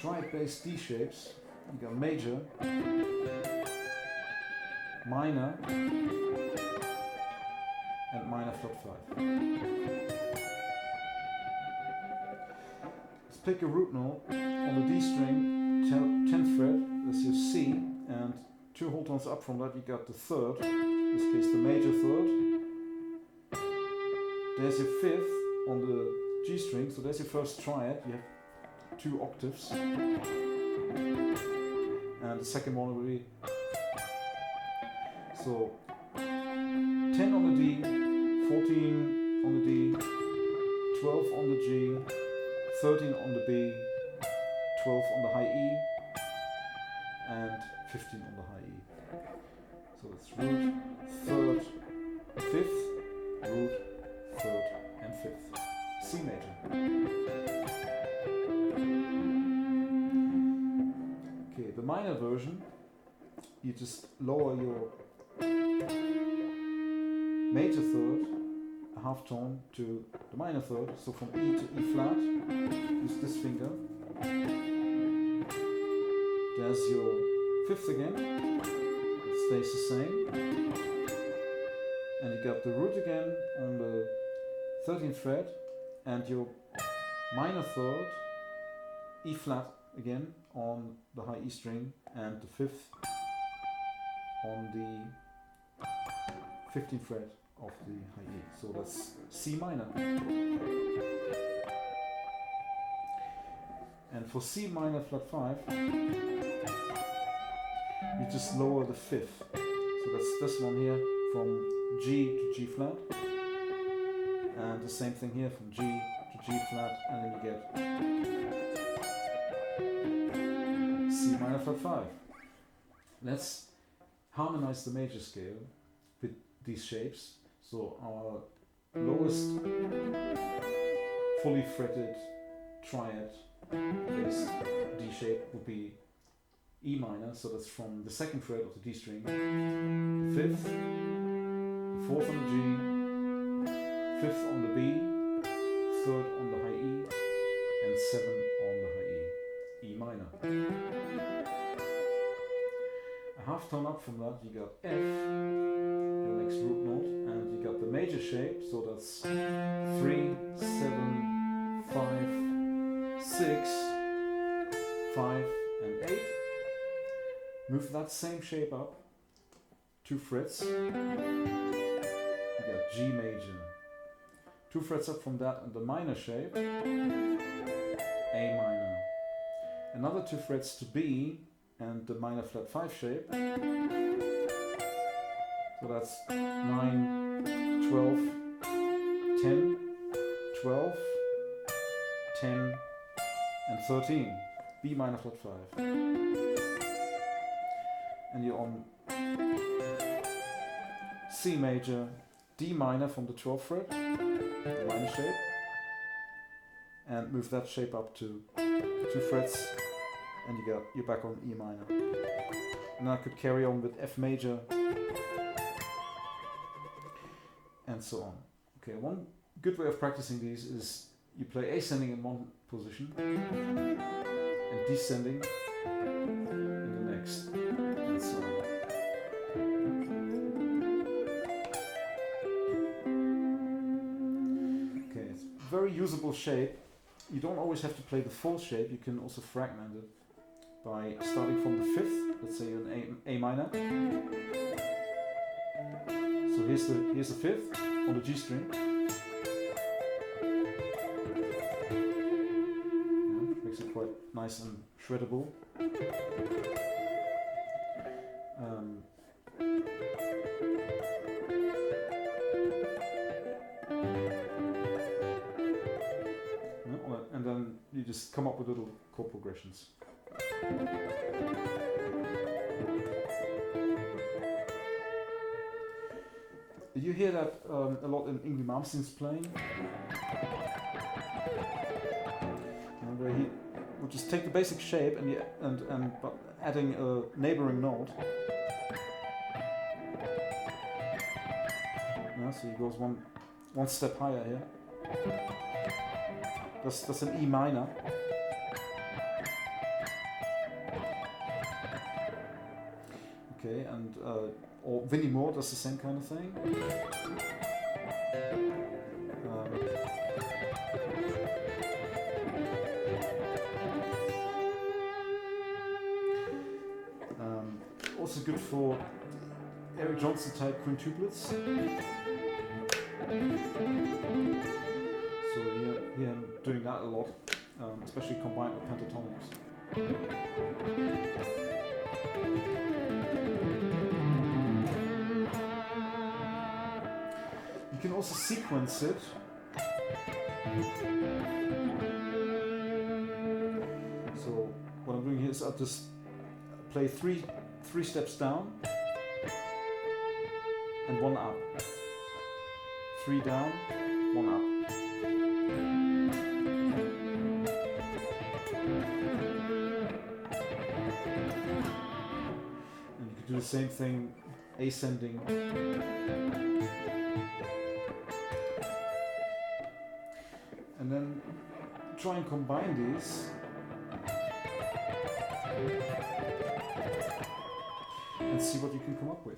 triad-based D shapes, you got major, minor, and minor flat 5. Let's pick a root note on the D string, 10th fret, that's your C, and 2 whole tones up from that you got the 3rd, in this case the major 3rd. There's your 5th on the G string, so there's your first triad, you have 2 octaves. And the second one will be, so 10 on the D, 14 on the D, 12 on the G, 13 on the B, 12 on the high E, and 15 on the high E. So it's root, 3rd, 5th, root, 3rd, and 5th. C major. Okay, the minor version, you just lower your major 3rd a half tone to the minor 3rd, so from E to E flat, use this finger. There's your 5th again, it stays the same. And you got the root again on the 13th fret, and your minor 3rd, E flat again on the high E string, and the 5th on the 15th fret of the high E. So that's C minor. And for C minor flat 5, you just lower the 5th. So that's this one here from G to G flat. And the same thing here from G to G flat, and then you get C minor flat 5. Let's harmonize the major scale with these shapes. So our lowest fully fretted triad based D shape would be E minor, so that's from the 2nd fret of the D string, the 5th, the 4th on the G, 5th on the B, 3rd on the high E, and 7 on the high E, E minor. A half tone up from that, you got F, your next root note, and you got the major shape, so that's 3, 7, 5, 6, 5, and 8. Move that same shape up 2 frets. You got G major. 2 frets up from that and the minor shape, A minor. Another 2 frets to B and the minor flat 5 shape. So that's 9, 12, 10, 12, 10, and 13. B minor flat 5. And you're on C major, D minor from the 12th fret, the minor shape, and move that shape up to 2 frets, and you're back on E minor. And I could carry on with F major, and so on. Okay, one good way of practicing these is you play ascending in one position and descending in the next, and so on. Okay, it's a very usable shape. You don't always have to play the full shape, you can also fragment it by starting from the 5th, let's say an A minor. So here's the 5th on the G string. Makes it quite nice and shreddable. And then you just come up with little chord progressions. You hear that a lot in Yngwie Malmsteen's playing, where he would just take the basic shape and but adding a neighboring note. So he goes one step higher here. That's an E minor. Okay, and or Vinnie Moore does the same kind of thing. Also good for Eric Johnson type quintuplets. So here I'm doing that a lot, especially combined with pentatonics. You can also sequence it. So what I'm doing here is I'll just play three steps down and one up. 3 down, 1 up. And you can do the same thing, ascending. And then try and combine these. And see what you can come up with.